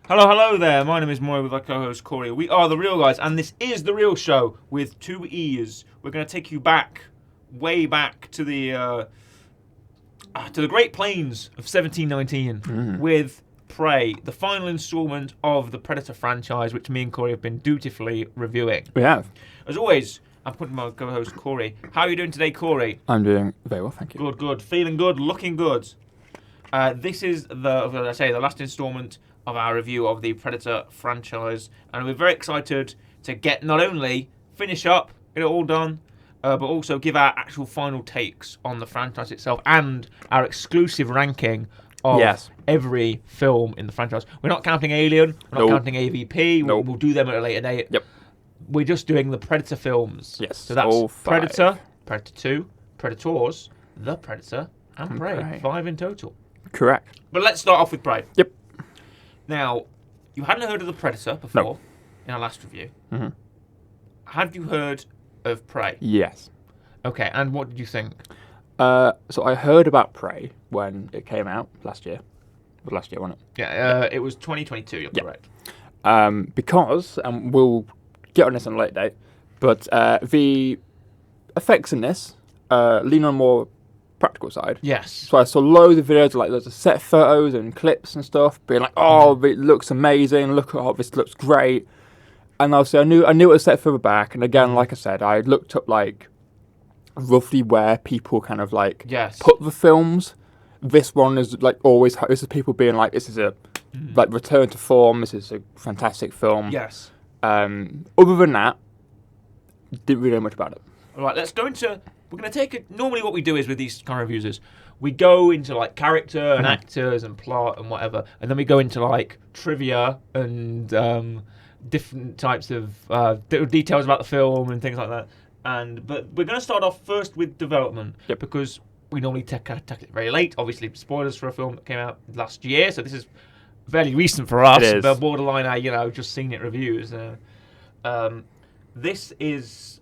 Hello there. My name is Moy with my co-host Corey. We are The Real Guys, and this is The Real Show with two E's. We're going to take you back, way back to the Great Plains of 1719 with Prey, the final installment of the Predator franchise, which me and Corey have been dutifully reviewing. We have. As always, I'm putting my co-host Corey. How are you doing today, Corey? I'm doing very well, thank you. Good. Feeling good, looking good. This is the last installment of our review of the Predator franchise, and we're very excited to get not only finish up, get it all done, but also give our actual final takes on the franchise itself and our exclusive ranking of every film in the franchise. We're not counting Alien, we're not counting AVP, we'll do them at a later date. Yep. We're just doing the Predator films. Yes, so that's all five. Predator, Predator 2, Predators, The Predator, and Prey. 5 in total. Correct. But let's start off with Prey. Yep. Now, you hadn't heard of The Predator before in our last review. Mm-hmm. Had you heard of Prey? Yes. Okay, and what did you think? So I heard about Prey when it came out last year. It was last year, wasn't it? Yeah, it was 2022, you're correct. Because, and we'll get on this on a later date, but the effects in this lean on more practical side. Yes. So I saw loads of videos, like loads of set photos and clips and stuff, being like, "Oh, it looks amazing! Look at this looks great." And obviously, I knew it was set further back. And again, like I said, I looked up like roughly where people kind of like put the films. This one is like always. This is people being like, "This is a like return to form. This is a fantastic film." Yes. Other than that, didn't really know much about it. All right, let's go into. We're going to take it. Normally, what we do is with these kind of reviews is we go into like character and actors and plot and whatever, and then we go into like trivia and different types of details about the film and things like that. But we're going to start off first with development because we normally tackle it very late. Obviously, spoilers for a film that came out last year, so this is fairly recent for us. It is. But borderline, just seen it reviews. This is.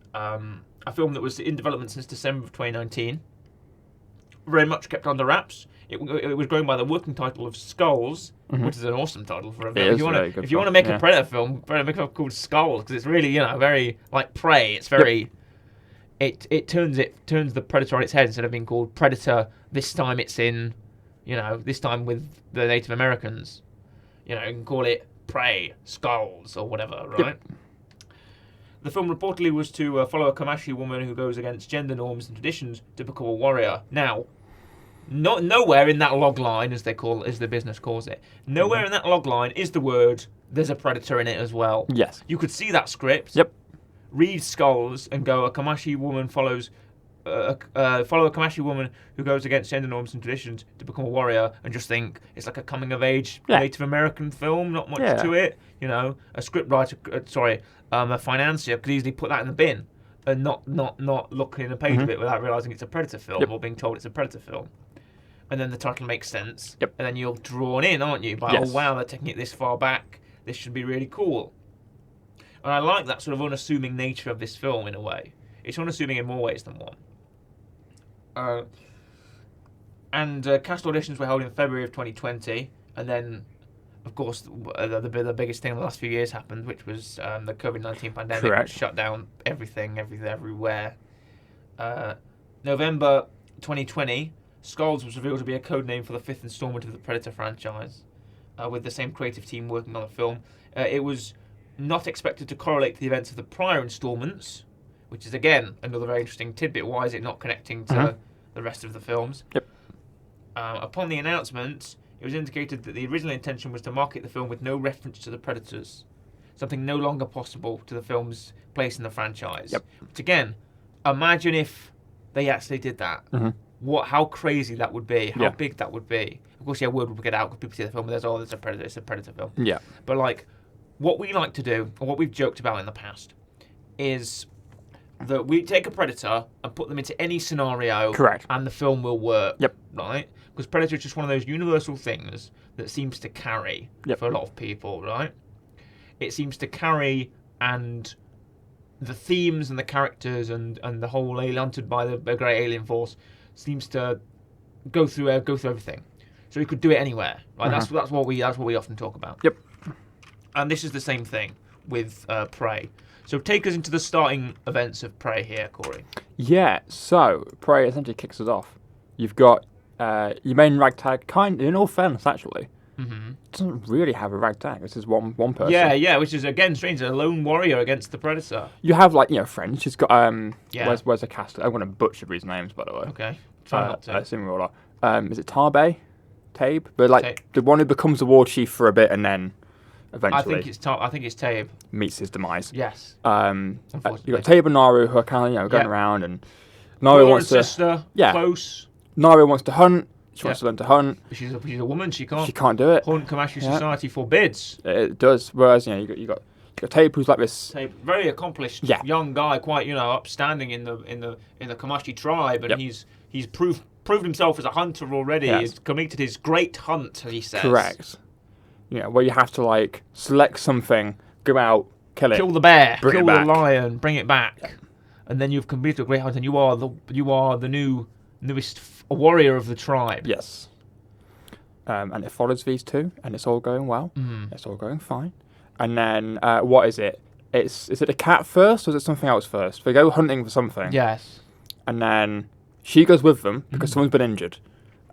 A film that was in development since December of 2019. Very much kept under wraps. It was going by the working title of Skulls, which is an awesome title for a film. If you want to make a Predator film, better make it called Skulls because it's really very like Prey. It's very it turns the Predator on its head. Instead of being called Predator, this time it's in this time with the Native Americans. You can call it Prey, Skulls, or whatever, right? Yep. The film reportedly was to follow a Comanche woman who goes against gender norms and traditions to become a warrior. Now, nowhere in that log line, as the business calls it, nowhere in that log line is the word "there's a predator in it" as well. Yes. You could see that script. Yep. Read Skulls and go, a Comanche woman follow a Comanche woman who goes against gender norms and traditions to become a warrior, and just think it's like a coming-of-age Native American film, not much to it. A script writer, a financier could easily put that in the bin and not look in a page of it without realising it's a Predator film or being told it's a Predator film. And then the title makes sense. Yep. And then you're drawn in, aren't you? By, oh, wow, they're taking it this far back. This should be really cool. And I like that sort of unassuming nature of this film in a way. It's unassuming in more ways than one. Cast auditions were held in February of 2020, and then, of course, the biggest thing in the last few years happened, which was the COVID-19 pandemic, which shut down everything, everywhere. November 2020, Skulls was revealed to be a code name for the 5th installment of the Predator franchise, with the same creative team working on the film. It was not expected to correlate to the events of the prior installments, which is, again, another very interesting tidbit. Why is it not connecting to the rest of the films? Yep. Upon the announcement, it was indicated that the original intention was to market the film with no reference to the Predators, something no longer possible to the film's place in the franchise. Yep. But again, imagine if they actually did that. How crazy that would be, how big that would be. Of course, word would get out because people see the film and there's, there's a Predator, it's a Predator film. Yeah. But what we like to do, or what we've joked about in the past, is that we take a Predator and put them into any scenario, and the film will work. Yep. Right? Because Predator is just one of those universal things that seems to carry for a lot of people, right? It seems to carry, and the themes and the characters and the whole alien hunted by the great alien force seems to go through everything. So you could do it anywhere. Right? That's what we often talk about. Yep. And this is the same thing with Prey. So take us into the starting events of Prey here, Corey. Yeah, so Prey essentially kicks us off. You've got your main ragtag, in all fairness, actually, doesn't really have a ragtag. This is one person. Yeah, which is, again, strange. A lone warrior against the Predator. You have, like, friends. She's got, Yeah. where's the cast? I'm going to butcher these names, by the way. Okay, try not to. Similar. Is it Tabe? But, like, Tabe. the one who becomes the war chief for a bit and then eventually I think it's Tabe. meets his demise. Yes. You Unfortunately. got Tabe and Naru who are kind of, going Yeah. around, and Brother Naru and wants to... sister, Yeah. close. Naru wants to hunt. She Yeah. wants to learn to hunt. But she's a woman. She can't. She can't do it. Hunt Kamashi Yeah. Society forbids. It does. Whereas, you got Tabe who's like this... Tabe, very accomplished Yeah. young guy, quite upstanding in the Kamashi tribe, and Yep. he's proved himself as a hunter already. Yes. He's committed his great hunt, he says. Correct. Where you have to, like, select something, go out, kill it. Kill the bear, Bring it kill the back. lion, bring it back, and then you've completed a great hunt, and you are the newest warrior of the tribe. Yes. And it follows these two, and it's all going well. Mm. It's all going fine. And then, what is it? Is it a cat first, or is it something else first? They go hunting for something. Yes. And then she goes with them because someone's been injured.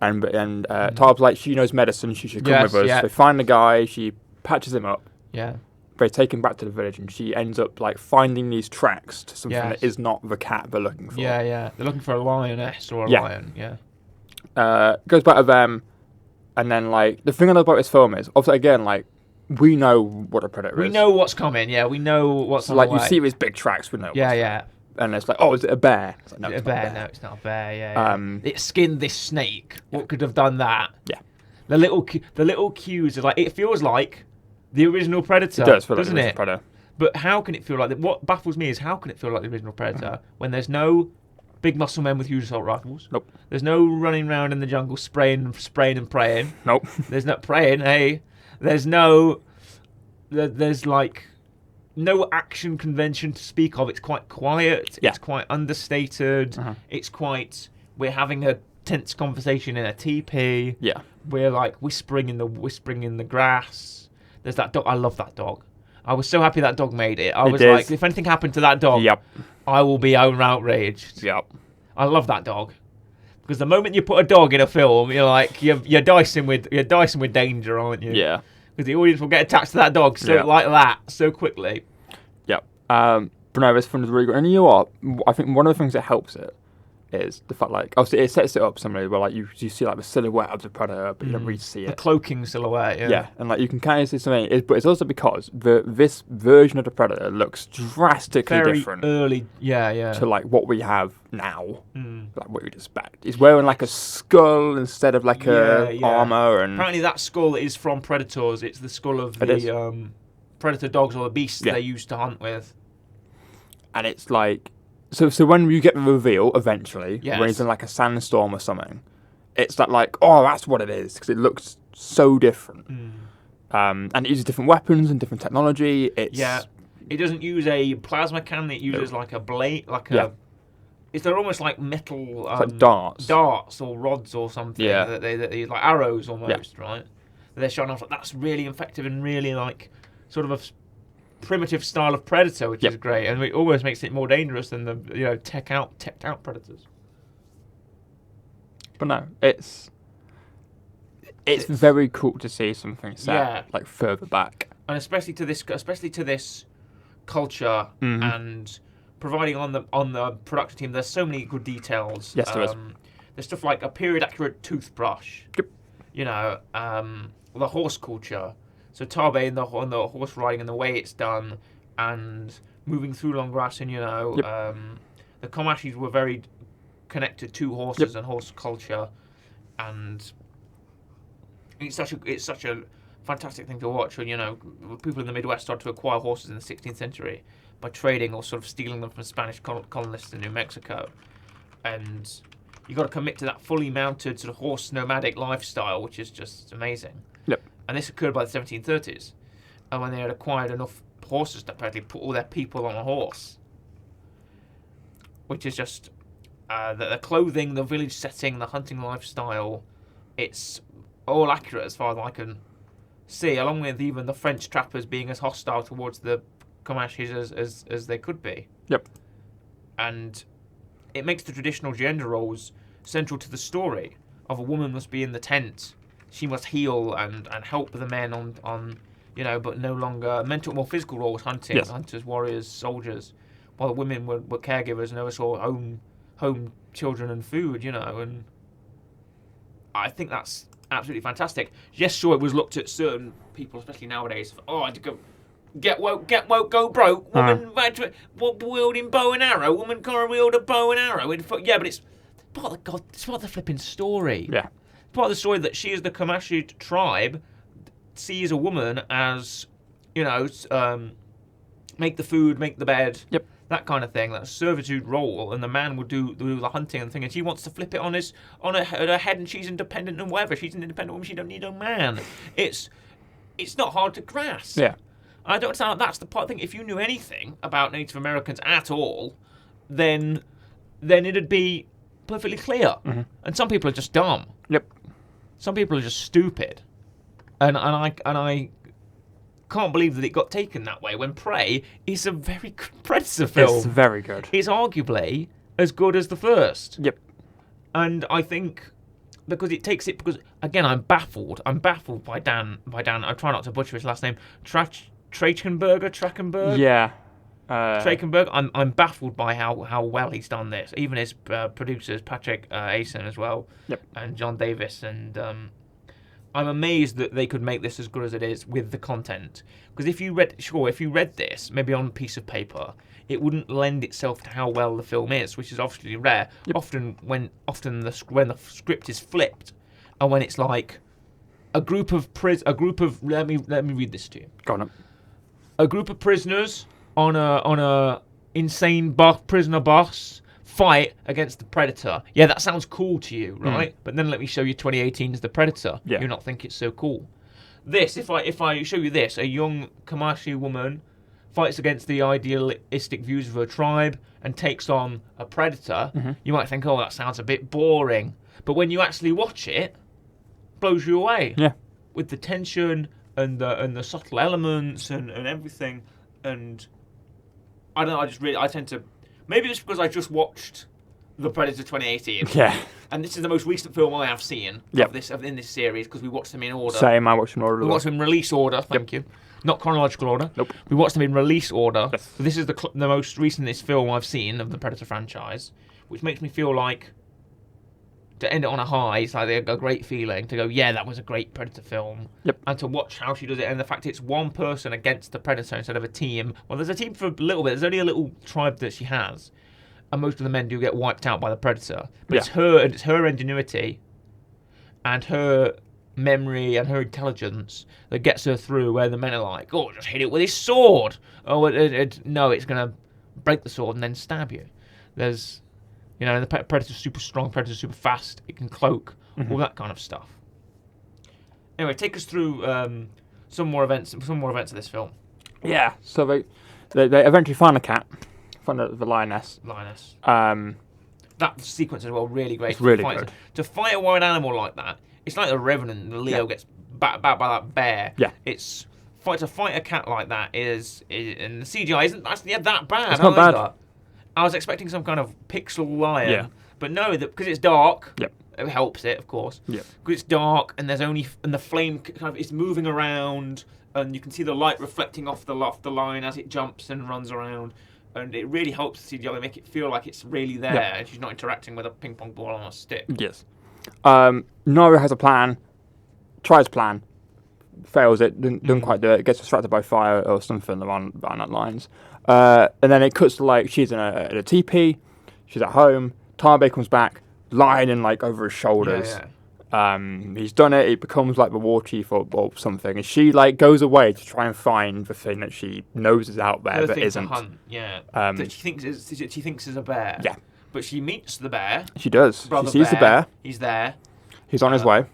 And Tarb's like, she knows medicine, she should come Yes, with us. yeah. They find the guy, she patches him up. Yeah. They take him back to the village, and she ends up, like, finding these tracks to something Yes. that is not the cat they're looking for. Yeah. They're looking for a lioness or a Yeah. lion. Yeah. Goes back to them, and then, like, the thing I love about this film is, obviously, again, like, we know what a predator We is. know what's coming. Yeah, we know what's So, on like, the you way. see these big tracks, we know. Yeah. And it's like, oh, is it a bear? It's like, no, Is it it's a not bear? No, it's not a bear. Yeah. It skinned this snake. What could have done that? Yeah. The little cues are like, it feels like the original Predator. It does feel like doesn't the it? original Predator. But how can it feel like that? What baffles me is how can it feel like the original Predator when there's no big muscle men with huge assault rifles? Nope. There's no running around in the jungle spraying and praying. Nope. There's not praying. Hey, there's no. There's like no action convention to speak of. It's quite quiet. Yeah. It's quite understated. It's quite. We're having a tense conversation in a teepee. Yeah. We're like whispering in the grass. There's that dog. I love that dog. I was so happy that dog made it. I was is. like, if anything happened to that dog, Yep. I will be outraged. Yep. I love that dog. Because the moment you put a dog in a film, you're like you're dicing with danger, aren't you? Yeah. Because the audience will get attached to that dog like that so quickly. Yep. But no, this film is really good. And you know what? I think one of the things that helps it is the fact, like, obviously it sets it up similarly where, like, you see, like, the silhouette of the predator, but you don't really see The it. cloaking silhouette, yeah. Yeah, and, like, you can kind of see something. But it's also because this version of the predator looks drastically Very different early, yeah. to, like, what we have now. Like, what you'd expect. He's wearing, like, a skull instead of, like, a armor. And apparently that skull is from Predators. It's the skull of It is. the Predator dogs or the beasts Yeah. they used to hunt with. And it's like, so when you get the reveal eventually, Yes. when he's in like a sandstorm or something, it's that like, oh, that's what it is, because it looks so different. And it uses different weapons and different technology. It's It doesn't use a plasma cannon. It uses like a blade, they're almost like metal. It's like darts. Darts or rods or something. Yeah. That they like arrows almost, right? They're showing off. Like, that's really effective and really like sort of a primitive style of predator, which is great, and it almost makes it more dangerous than the teched out predators. But no, it's very cool to see something set like further back, and especially to this culture and providing on the production team. There's so many good details. Yes, there is. There's stuff like a period accurate toothbrush. Yep. The horse culture. So Tabe on the horse riding and the way it's done, and moving through long grass, and the Komashis were very connected to horses and horse culture, and it's such a fantastic thing to watch. When people in the Midwest started to acquire horses in the 16th century by trading or sort of stealing them from Spanish colonists in New Mexico, and you got to commit to that fully mounted sort of horse nomadic lifestyle, which is just amazing. Yep. And this occurred by the 1730s, and when they had acquired enough horses to apparently put all their people on a horse, which is just the clothing, the village setting, the hunting lifestyle. It's all accurate as far as I can see, along with even the French trappers being as hostile towards the Comanches as they could be. Yep. And it makes the traditional gender roles central to the story of a woman must be in the tent. She must heal and help the men on but no longer mental or physical roles, hunting, Yes. hunters, warriors, soldiers, while the women were caregivers and oversaw home children and food, and I think that's absolutely fantastic. Yes, sure, it was looked at certain people, especially nowadays, I had to go get woke, go broke, woman wielding bow and arrow, woman can't wield a bow and arrow. Yeah, but it's part of the flipping story. Yeah. Part of the story that she, as the Comanche tribe, sees a woman as, make the food, make the bed, Yep. that kind of thing, that servitude role, and the man would do the hunting and thing, and she wants to flip it on her head, and she's independent and whatever. She's an independent woman. She don't need no man. It's not hard to grasp. Yeah. I don't understand. That's the part of the thing. If you knew anything about Native Americans at all, then it'd be perfectly clear. Mm-hmm. And some people are just dumb. Yep. Some people are just stupid, and I can't believe that it got taken that way. When Prey is a very good Predator film. It's very good. It's arguably as good as the first. Yep. And I think because it takes it, because again I'm baffled by Dan. I try not to butcher his last name. Trachtenberg. Yeah. Trachtenberg. I'm baffled by how well he's done this. Even his producers, Patrick Asen as well, Yep. and John Davis, and I'm amazed that they could make this as good as it is with the content. Because if you read this maybe on a piece of paper, it wouldn't lend itself to how well the film is, which is obviously rare. Yep. When the script is flipped, and when it's like a group of let me read this to you. Go on. A group of prisoners on a insane prisoner boss fight against the Predator. Yeah, that sounds cool to you, right? But then let me show you 2018's The Predator. Yeah. You'll not think it's so cool. This, if I show you this, a young Comanche woman fights against the idealistic views of her tribe and takes on a predator, you might think, oh, that sounds a bit boring. But when you actually watch it, it blows you away. Yeah. With the tension and the subtle elements and everything. And I don't know, I tend to, maybe it's because I just watched The Predator 2018. Yeah. And this is the most recent film I have seen Yep. in this series, because we watched them in order. Same, I watched in order. We watched them in release order, thank you. Not chronological order. Nope. We watched them in release order. Yes. So this is the most recentest film I've seen of the Predator franchise, which makes me feel like, to end it on a high, it's like a great feeling to go, yeah, that was a great Predator film. Yep. And to watch how she does it, and the fact it's one person against the Predator instead of a team. Well, there's a team for a little bit. There's only a little tribe that she has, and most of the men do get wiped out by the Predator. But it's her ingenuity and her memory and her intelligence that gets her through, where the men are like, oh, just hit it with his sword. Oh, no, it's going to break the sword and then stab you. There's, the Predator's super strong, Predator's super fast, it can cloak, all that kind of stuff. Anyway, take us through some more events of this film. Yeah. So they eventually find a cat, find the lioness. That sequence as well, really great. It's really good. To fight a wild animal like that, it's like the Revenant. Leo gets battered by that bear. Yeah. To fight a cat like that is and the CGI isn't actually that bad. It's not bad. I was expecting some kind of pixel lion. Yeah. But no, because it's dark. Yep. It helps it, of course. Yep. Because it's dark and the flame kind of is moving around, and you can see the light reflecting off the lion as it jumps and runs around. And it really helps the CGI make it feel like it's really there, and she's not interacting with a ping pong ball on a stick. Yes. Nora has a plan, tries plan, fails it, doesn't quite do it, gets distracted by fire or something along that lines. And then it cuts to she's in a teepee, she's at home, Tanabe comes back, lion over his shoulders. He's done it, he becomes the war chief or something, and she goes away to try and find the thing that she knows is out there but isn't. Hunt, that she thinks is a bear. Yeah. But she meets the bear. She does. She sees the bear. He's there. He's on his way.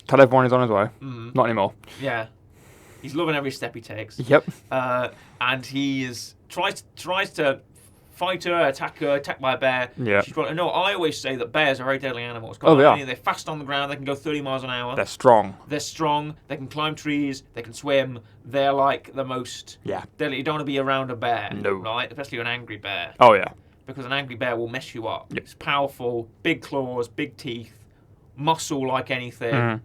Tell everyone he's on his way. Not anymore. Yeah. He's loving every step he takes. Yep. And he tries to fight her, attacked by a bear. Yeah. She's running. No, I always say that bears are very deadly animals. Oh, they are. They're fast on the ground. They can go 30 miles an hour. They're strong. They're strong. They can climb trees. They can swim. They're like the most deadly. You don't want to be around a bear, right? Especially an angry bear. Oh, yeah. Because an angry bear will mess you up. Yep. It's powerful, big claws, big teeth, muscle like anything.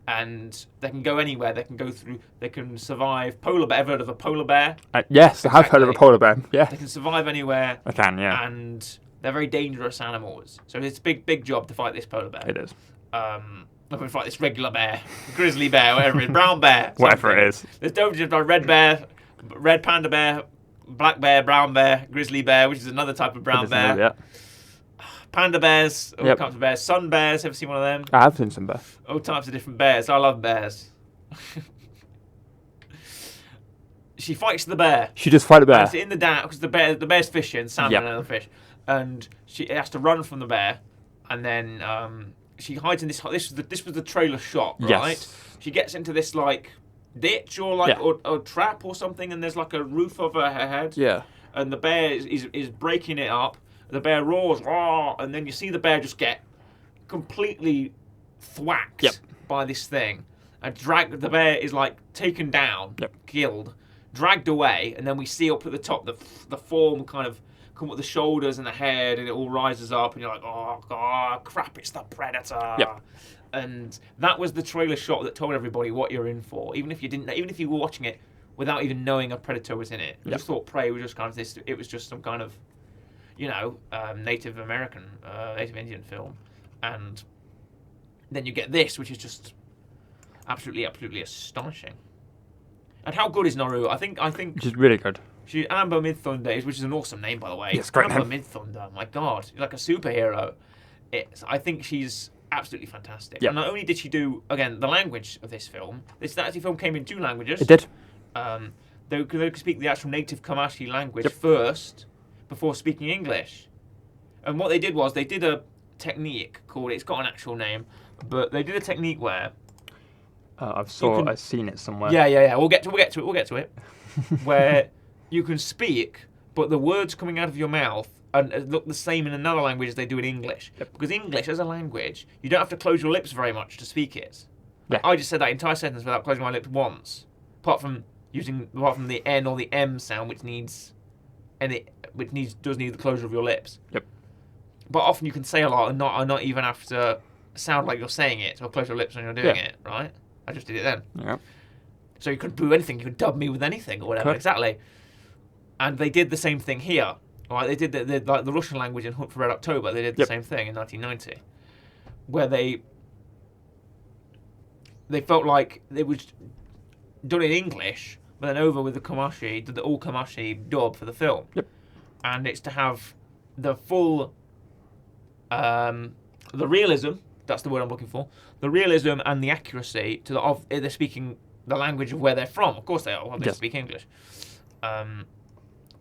And they can go anywhere. They can go through. They can survive. Polar bear. Ever heard of a polar bear? Yes, I have heard of a polar bear. Yeah. They can survive anywhere. I can, yeah. And they're very dangerous animals. So it's a big job to fight this polar bear. It is. Not to fight this regular bear, grizzly bear, whatever it is, brown bear. Whatever it is. There's no just like red bear, red panda bear, black bear, brown bear, grizzly bear, which is another type of brown bear. Yeah. Panda bears, all types of bears. Sun bears, ever seen one of them? I have seen some bears. All types of different bears. I love bears. She fights the bear. She just fight the bear. It's in the dam because the bear's fishing, salmon and other fish, and she has to run from the bear, and then she hides in this. This was the trailer shot, right? Yes. She gets into this like ditch or like or trap or something, and there's like a roof over her head. Yeah. And the bear is breaking it up. The bear roars, "Roar!" And then you see the bear just get completely thwacked by this thing. And the bear is like taken down, killed, dragged away, and then we see up at the top the form kind of come with the shoulders and the head, and it all rises up, and you're like, oh god, crap, it's the predator. Yep. And that was the trailer shot that told everybody what you're in for, even if you were watching it without even knowing a predator was in it. You just thought Prey was just kind of this. It was just some kind of, Native American, Native Indian film, and then you get this, which is just absolutely astonishing. And how good is Naru? I think which is really good. She's Amber Midthunder, which is an awesome name, by the way. Yes, great Amber name. Midthunder, my God, like a superhero. I think she's absolutely fantastic. Yep. And not only did she do, again, the language of this film, this actually film came in 2 languages. It did. They could speak the actual native Comanche language first before speaking English. And what they did was they did a technique called, it's got an actual name, but they did a technique where I've seen it somewhere. Yeah. We'll get to it. Where you can speak, but the words coming out of your mouth look the same in another language as they do in English. Yep. Because English, as a language, you don't have to close your lips very much to speak it. Yeah. I just said that entire sentence without closing my lips once, apart from the N or the M sound, which does need the closure of your lips. Yep. But often you can say a lot and not even have to sound like you're saying it or close your lips when you're doing it, right? I just did it then. Yeah. So you could do anything. You could dub me with anything or whatever. Could. Exactly. And they did the same thing here. Right? They did the Russian language in Hunt for Red October. They did the same thing in 1990, where they felt like it was done in English, but then over with the Comanche, did the all Comanche dub for the film. Yep. And it's to have the full, the realism. That's the word I'm looking for. The realism and the accuracy of they're speaking the language of where they're from. Of course they are. Well, they speak English.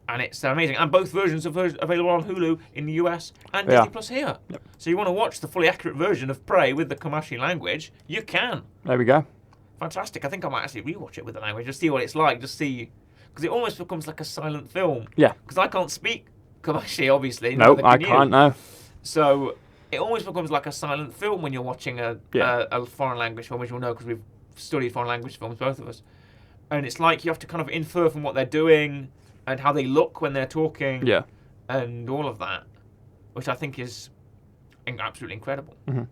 And it's amazing. And both versions are available on Hulu in the US and Disney Plus here. Yep. So you want to watch the fully accurate version of Prey with the Comanche language, you can. There we go. Fantastic. I think I might actually rewatch it with the language, just see what it's like, because it almost becomes like a silent film. Yeah. Because I can't speak Comanche, obviously. No, I can't, no. So it almost becomes like a silent film when you're watching a foreign language film, which you'll know because we've studied foreign language films, both of us. And it's like you have to kind of infer from what they're doing and how they look when they're talking, and all of that, which I think is absolutely incredible. Mm-hmm.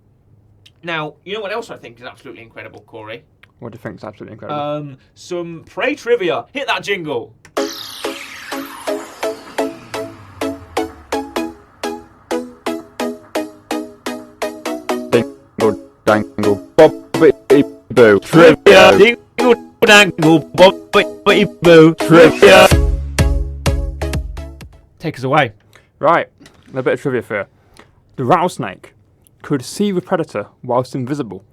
Now, you know what else I think is absolutely incredible, Corey? What do you think is absolutely incredible? Some Prey trivia. Hit that jingle. Dingle, dangle, bobbity boo. Trivia. Dingle, dangle, bobbity boo. Trivia. Take us away. Right, a bit of trivia for you. The rattlesnake could see the predator whilst invisible,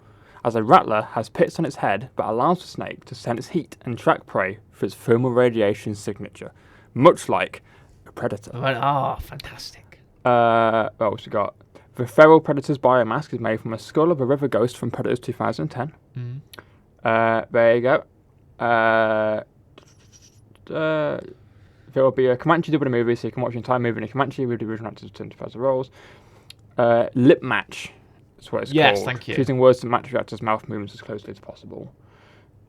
as a rattler has pits on its head but allows the snake to sense heat and track prey for its thermal radiation signature, much like a predator. Fantastic. What else we got? The feral predator's biomask is made from a skull of a river ghost from Predators 2010. There you go. There will be a Comanche dubbing a movie, so you can watch the entire movie in a Comanche with the original actors to the roles. Lip match is what it's called. Yes, thank you. Choosing words to match the actor's mouth movements as closely as possible.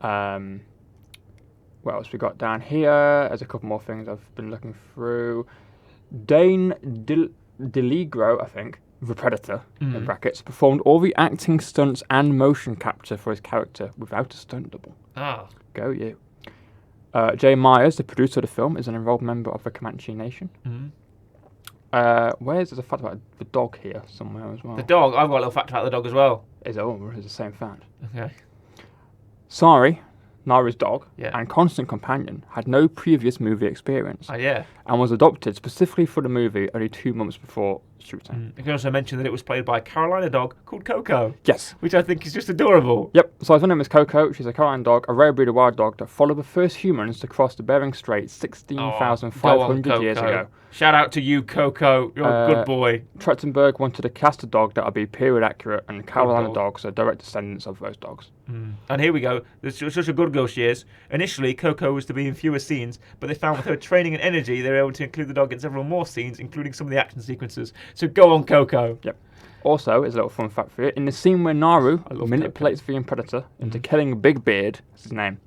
What else we got down here? There's a couple more things I've been looking through. Dane DeLigro, I think, the Predator, in brackets, performed all the acting, stunts, and motion capture for his character without a stunt double. Ah. Go you. Jay Myers, the producer of the film, is an enrolled member of the Comanche Nation. There's a fact about the dog here somewhere as well? The dog? I've got a little fact about the dog as well. It's the same fact. Okay. Sari, Nara's dog, Yeah. and constant companion, had no previous movie experience Oh, yeah. and was adopted specifically for the movie only 2 months before shooting. You can also mention that it was played by a Carolina dog called Coco, Yes. which I think is just adorable. Yep. So her name is Coco. She's a Carolina dog, a rare breed of wild dog that followed the first humans to cross the Bering Strait 16,500 years ago. Shout out to you, Coco. You're a good boy. Trachtenberg wanted a cast of dog that would be period accurate, and Carolina dog. dogs are direct descendants of those dogs. And here we go. This is such a good girl she is. Initially, Coco was to be in fewer scenes, but they found with her training and energy, they were able to include the dog in several more scenes, including some of the action sequences. So go on, Coco. Yep. Also, as a little fun fact for you, in the scene where Naru love manipulates the Predator into killing Big Beard, that's his name,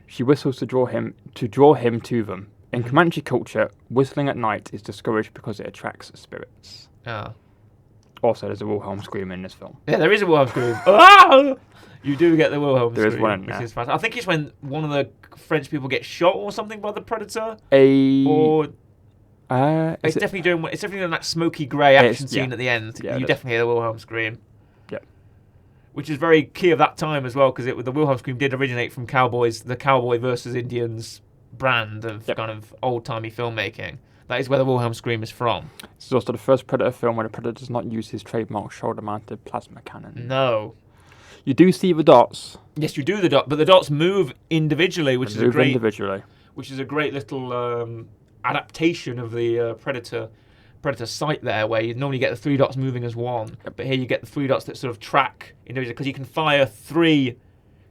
she whistles to draw him to them. In Comanche culture, whistling at night is discouraged because it attracts spirits. Ah. Also, there's a Wilhelm scream in this film. Yeah, there is a Wilhelm scream. Ah! You do get the Wilhelm There scream, is one in which there. is fast. I think it's when one of the French people gets shot or something by the Predator. It's It's definitely doing that smoky grey action scene at the end. Yeah, You definitely hear the Wilhelm scream. Yep. Which is very key of that time as well, because the Wilhelm scream did originate from the cowboy versus Indians brand of kind of old-timey filmmaking. That is where the Wilhelm scream is from. This is also the first Predator film where the Predator does not use his trademark shoulder-mounted plasma cannon. No. You do see the dots. Yes, you do the dot, but the dots move individually, which is a great little adaptation of the Predator sight there, where you normally get the 3 dots moving as one, but here you get the 3 dots that sort of track individually, because you can fire 3.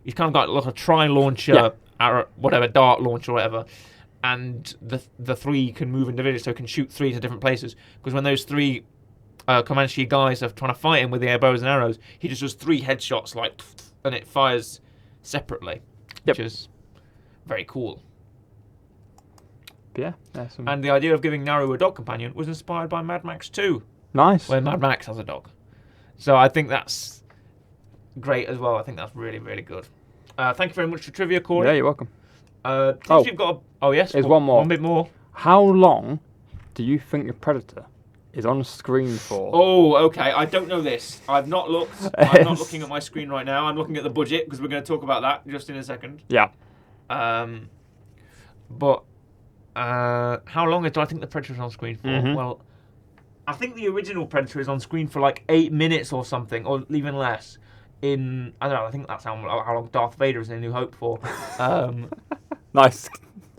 You've kind of got like a tri-launcher, arrow, whatever, dart launcher or whatever, and the 3 can move individually, so it can shoot 3 to different places. Because when those 3 Comanche guys are trying to fight him with their bows and arrows, he just does 3 headshots, and it fires separately, which is very cool. Yeah. And the idea of giving Naru a dog companion was inspired by Mad Max 2, Nice. where Mad Max has a dog. So I think that's great as well. I think that's really, really good. Thank you very much for trivia, Corey. Yeah, you're welcome. Since you've got There's one more. One bit more. How long do you think the Predator is on screen for? Oh, okay. I don't know this. I've not looked. I'm not looking at my screen right now. I'm looking at the budget, because we're going to talk about that just in a second. Yeah. But how long do I think the Predator is on screen for? Mhm. Well, I think the original Predator is on screen for like 8 minutes or something, or even less. I don't know. I think that's how long Darth Vader is in A New Hope for. Nice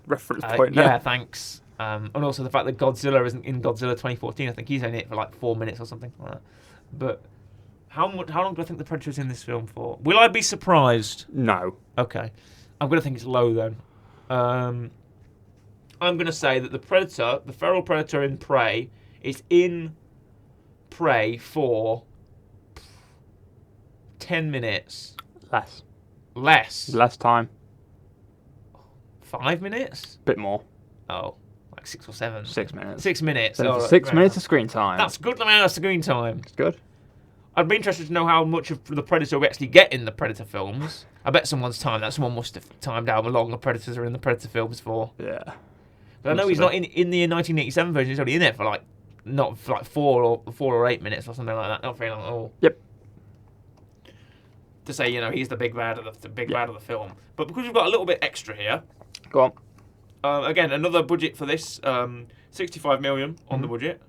reference point. Yeah, thanks. And also the fact that Godzilla isn't in Godzilla 2014. I think he's only in it for like 4 minutes or something like that. But how long do I think the Predator is in this film for? Will I be surprised? No. Okay. I'm going to think it's low then. I'm going to say that the Predator, the feral Predator in Prey, is in Prey for 10 minutes. Less. Less time. 5 minutes? Bit more. Oh, like 6 or 7. 6 minutes. 6 minutes. So All right, 6 fair minutes enough. of screen time. That's a good amount of screen time. It's good. I'd be interested to know how much of the Predator we actually get in the Predator films. I bet someone's timed that. Someone must have timed how long the Predators are in the Predator films for. Yeah. But I know he's not in the 1987 version. He's only in it for like not for like 4 or 8 minutes or something like that. Not very long at all. Yep. To say he's the big bad of the film. But because we've got a little bit extra here, Go on. again another budget for this, 65 million on the budget.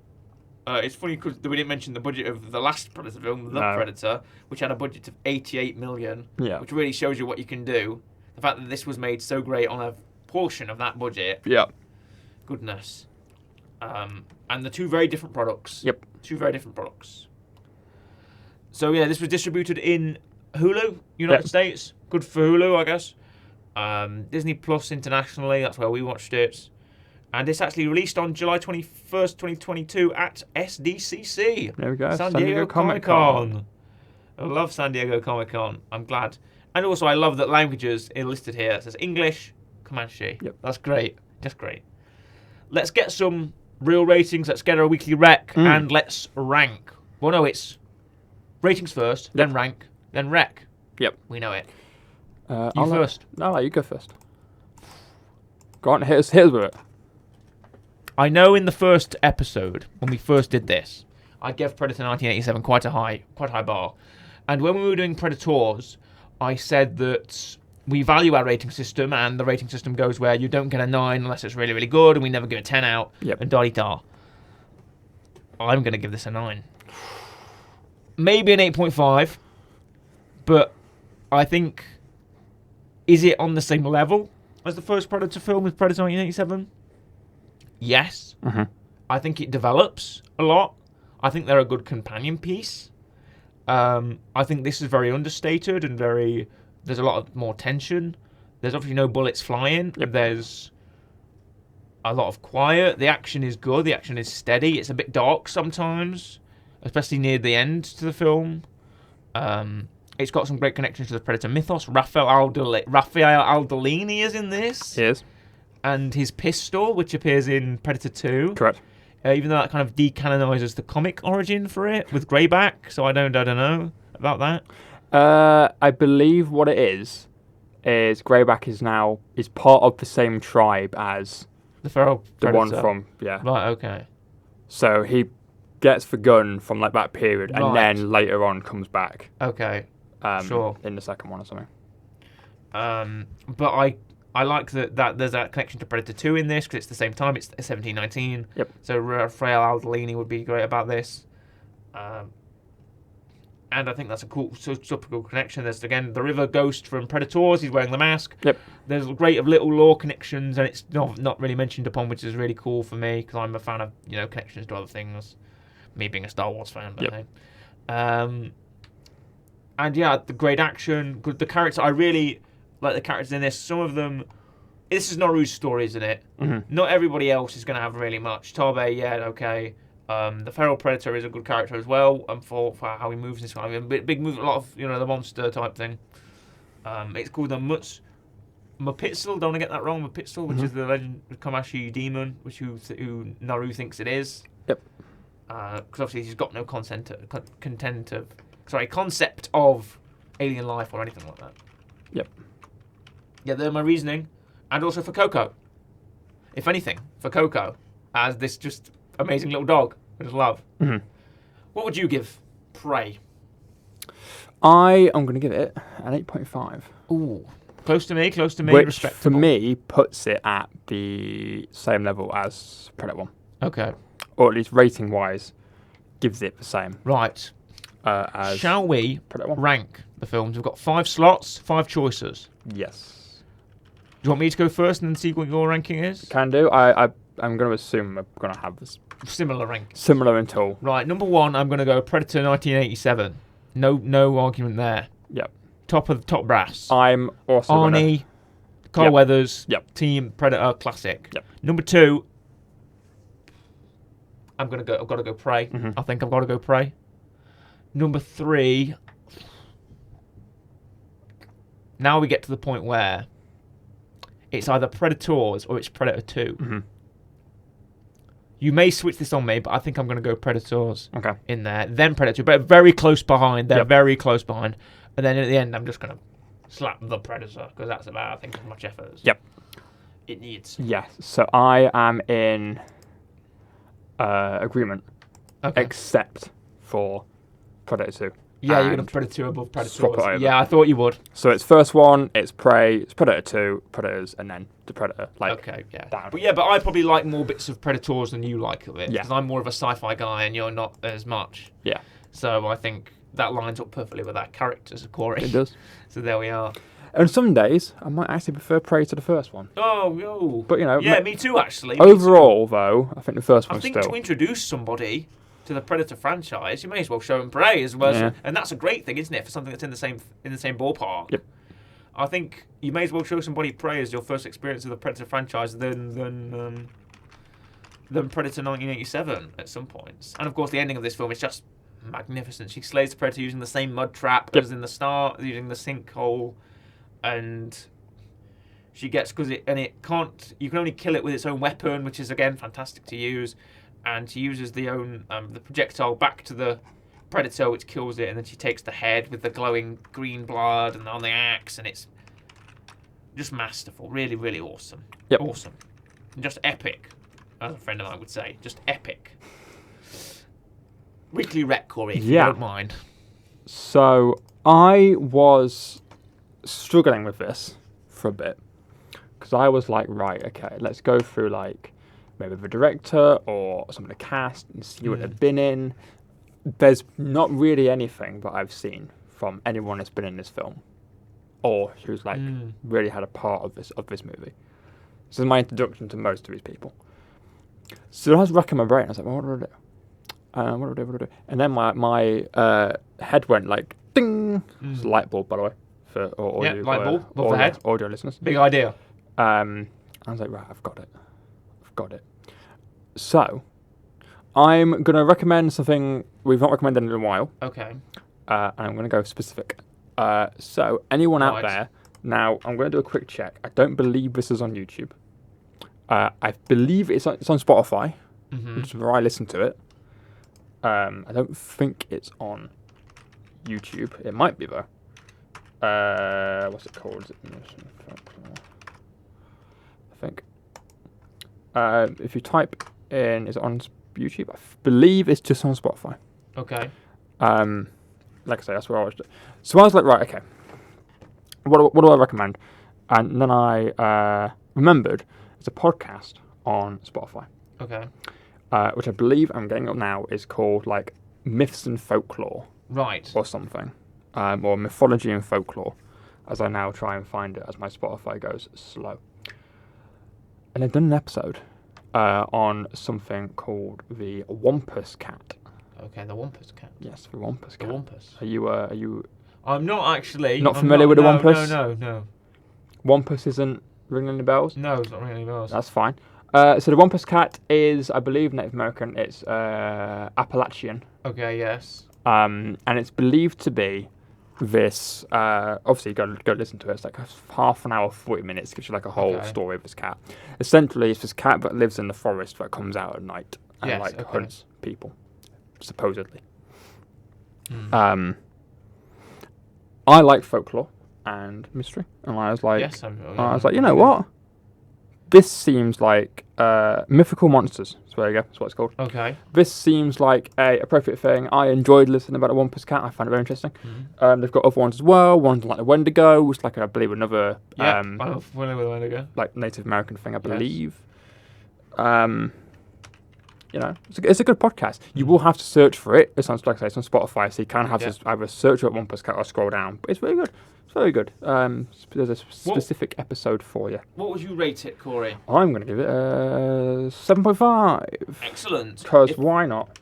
It's funny because we didn't mention the budget of the last Predator film, The Predator, which had a budget of 88 million. Yeah. Which really shows you what you can do. The fact that this was made so great on a portion of that budget. Yeah. Goodness. And the 2 very different products. Yep. 2 very different products. So yeah, this was distributed in Hulu, United States. Good for Hulu, I guess. Disney Plus internationally, that's where we watched it. And it's actually released on July 21st, 2022 at SDCC. There we go. San Diego Comic-Con. I love San Diego Comic-Con. I'm glad. And also, I love that languages are listed here. It says English, Comanche. Yep. That's great. Just great. Let's get some real ratings. Let's get our weekly rec, and let's rank. Well, no, it's ratings first, then rank, then rec. Yep. We know it. You first. No, you go first. Go on, hit us with it. I know in the first episode, when we first did this, I gave Predator 1987 quite a high bar. And when we were doing Predators, I said that we value our rating system, and the rating system goes where you don't get a 9 unless it's really, really good, and we never give a 10 out, and da-di-da. I'm going to give this a 9. Maybe an 8.5, but I think, is it on the same level as the first Predator film with Predator 1987? Yes. I think it develops a lot. I think they're a good companion piece. I think this is very understated and there's a lot of more tension. There's obviously no bullets flying. There's a lot of quiet. The action is good. The action is steady. It's a bit dark sometimes, especially near the end to the film. It's got some great connections to the Predator mythos. Raphael Aldolini is in this. He is. And his pistol, which appears in Predator 2. Correct. Even though that kind of decanonizes the comic origin for it with Greyback, so I don't know about that. I believe what it is Greyback is part of the same tribe as the feral Predator. The one from Right, okay. So he gets the gun from like that period, and then later on comes back. Okay. Sure. In the second one or something. But I like that there's that connection to Predator 2 in this, because it's the same time. It's 1719. Yep. So Raphael Aldolini would be great about this. And I think that's a super cool connection. There's, again, the River Ghost from Predators. He's wearing the mask. Yep. There's great little lore connections, and it's not really mentioned upon, which is really cool for me, because I'm a fan of, connections to other things. Me being a Star Wars fan, but hey. And yeah, the great action. The character, I really like the characters in this. Some of them, this is Naru's story, isn't it? Not everybody else is going to have really much. Tarbay, okay. The feral predator is a good character as well, for how he moves in this kind of big move, a lot of the monster type thing. It's called the Mapitzel. Don't want to get that wrong. Mapitzel, which is the legend Comanche demon, who Naru thinks it is. Yep. Because obviously he's got no concept of alien life or anything like that. Yep. Yeah, they're my reasoning, and also for Coco. If anything, for Coco, as this just amazing little dog I just love. What would you give Prey? I am going to give it an 8.5. Ooh, close to me, which respectable. For me puts it at the same level as Predator 1. Okay. Or at least rating wise, gives it the same. Right. As Shall we Predator 1. rank the films? We've got 5 slots, 5 choices. Yes. Do you want me to go first and then see what your ranking is? Can do. I'm going to assume we're going to have this similar rank. Similar until. Right, number 1, I'm going to go Predator 1987. No argument there. Yep. Top brass. I'm also Arnie, Carl Weathers, Team Predator classic. Yep. Number 2, I've got to go Prey. I think I've got to go Prey. Number 3. Now we get to the point where it's either Predators or it's Predator 2. You may switch this on me, but I think I'm going to go Predators in there. Then Predator 2, but very close behind. They're very close behind. And then at the end, I'm just going to slap the Predator, because that's about, I think, as much effort as it needs. Yes, so I am in agreement. Except for Predator 2. Yeah, you're going to Predator 2 above Predators. Swap it over. Yeah, I thought you would. So it's first one, it's Prey, it's Predator 2, Predators, and then the Predator. Down. But I probably like more bits of Predators than you like of it. Yeah. Because I'm more of a sci-fi guy and you're not as much. Yeah. So I think that lines up perfectly with our characters, Corey. It does. So there we are. And some days, I might actually prefer Prey to the first one. Oh. But, Yeah, me too, actually. Overall, though, I think the first one's to introduce somebody to the Predator franchise, you may as well show them Prey as well. Yeah. And that's a great thing, isn't it, for something that's in the same ballpark. Yep. I think you may as well show somebody Prey as your first experience of the Predator franchise than than Predator 1987 at some points. And of course, the ending of this film is just magnificent. She slays the Predator using the same mud trap as in the start, using the sinkhole, and she gets you can only kill it with its own weapon, which is again fantastic to use. And she uses the projectile back to the Predator, which kills it, and then she takes the head with the glowing green blood and on the axe, and it's just masterful. Really, really awesome. Yep. Awesome. And just epic, as a friend of mine would say. Just epic. Weekly rec, Corey, if you don't mind. So I was struggling with this for a bit because I was like, right, okay, let's go through like maybe the director or some of the cast and see what they've been in. There's not really anything that I've seen from anyone that's been in this film or who's like really had a part of this movie. This is my introduction to most of these people. So I was racking my brain. I was like, well, what do I do? What do I do? And then my head went like ding. It's a light bulb, by the way, for audio. Light bulb above the head. Audio listeners. Big idea. I was like, right, I've got it. So I'm gonna recommend something we've not recommended in a while. Okay. And I'm gonna go specific. So anyone out there, now I'm gonna do a quick check. I don't believe this is on YouTube. I believe it's on Spotify, which is where I listen to it. I don't think it's on YouTube. It might be though. What's it called? Is it I think. If you type in, is it on YouTube? I believe it's just on Spotify. Okay. Like I say, that's where I watched it. So I was like, right, okay. What do I recommend? And then I remembered there's a podcast on Spotify. Okay. Which I believe I'm getting up now is called like Myths and Folklore. Right. Or something. Or Mythology and Folklore, as I now try and find it as my Spotify goes slow. And they've done an episode on something called the Wampus Cat. Okay, the Wampus Cat. Yes, the Wampus Cat. The Wampus. Are you? I'm not actually. Not familiar with the Wampus? No. Wampus isn't ringing any bells? No, it's not ringing any bells. That's fine. So the Wampus Cat is, I believe, Native American. It's Appalachian. Okay, yes. And it's believed to be this. Obviously, go listen to it. It's like half an hour, 40 minutes. Gives you like a whole story of this cat. Essentially, it's this cat that lives in the forest that comes out at night and hunts people, supposedly. I like folklore and mystery, and I was like, you know what? This seems like Mythical Monsters. So there you go. That's what it's called. Okay. This seems like a appropriate thing. I enjoyed listening about the Wampus Cat. I found it very interesting. They've got other ones as well. One's like the Wendigo, which is like I believe another I'm familiar with the Wendigo. like Native American thing, I believe. You know, it's a good podcast. You will have to search for it. It's on, like I say, it's on Spotify, so you can have to either search up Wampus Cat or scroll down. But it's very good. It's very good. There's a specific episode for you. What would you rate it, Corey? I'm going to give it a 7.5. Excellent. Because why not?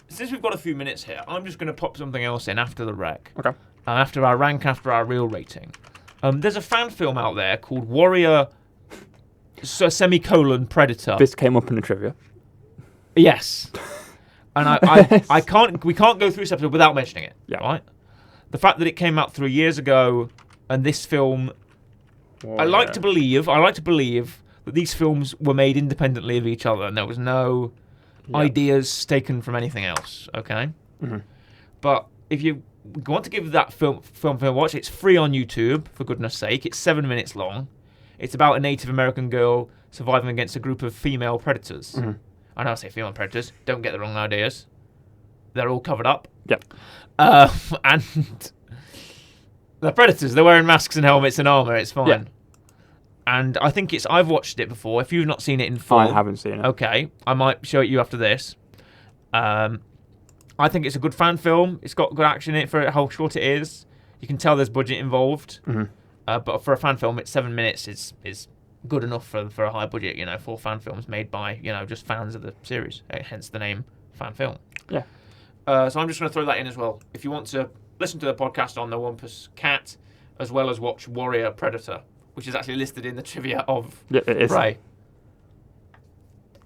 Since we've got a few minutes here, I'm just going to pop something else in after the rec. Okay. After our rank, after our real rating. There's a fan film out there called Warrior Predator. This came up in the trivia. Yes. And we can't go through this episode without mentioning it. Yeah. Right? The fact that it came out 3 years ago and this film I like to believe that these films were made independently of each other and there was no ideas taken from anything else, okay? Mm-hmm. But if you want to give that film a watch, it's free on YouTube, for goodness sake. It's 7 minutes long. It's about a Native American girl surviving against a group of female predators. Mm-hmm. I know I say female predators. Don't get the wrong ideas. They're all covered up. Yep. And the predators, they're wearing masks and helmets and armour. It's fine. Yeah. And I think I've watched it before. If you've not seen it in full... I haven't seen it. Okay. I might show it you after this. I think it's a good fan film. It's got good action in it for how short it is. You can tell there's budget involved. Mm-hmm. But for a fan film, it's 7 minutes. Is good enough for a high budget, for fan films made by, just fans of the series. Hence the name fan film. Yeah. So I'm just going to throw that in as well. If you want to listen to the podcast on the Wampus Cat, as well as watch Warrior Predator, which is actually listed in the trivia of it is. Ray.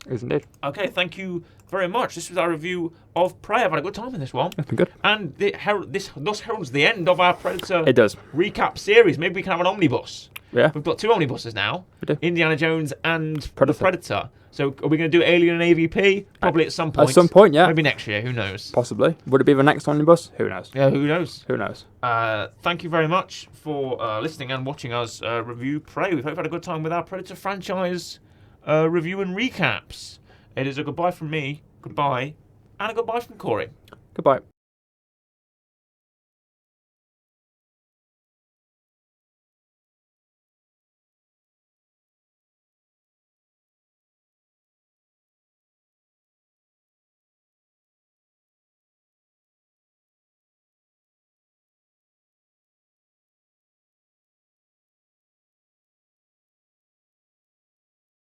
It is indeed. Okay, thank you very much. This was our review of Prey. I've had a good time in this one. It's been good. And this thus heralds the end of our Predator It does. recap series. Maybe we can have an omnibus. Yeah. We've got 2 omnibuses now. We do. Indiana Jones and Predator. the Predator. So are we going to do Alien and AVP? Probably at some point. At some point, yeah. Maybe next year. Who knows? Possibly. Would it be the next omnibus? Who knows? Yeah, who knows? Who knows? Thank you very much for listening and watching us review Prey. We hope you've had a good time with our Predator franchise review and recaps. It is a goodbye from me, goodbye, and a goodbye from Corey. Goodbye.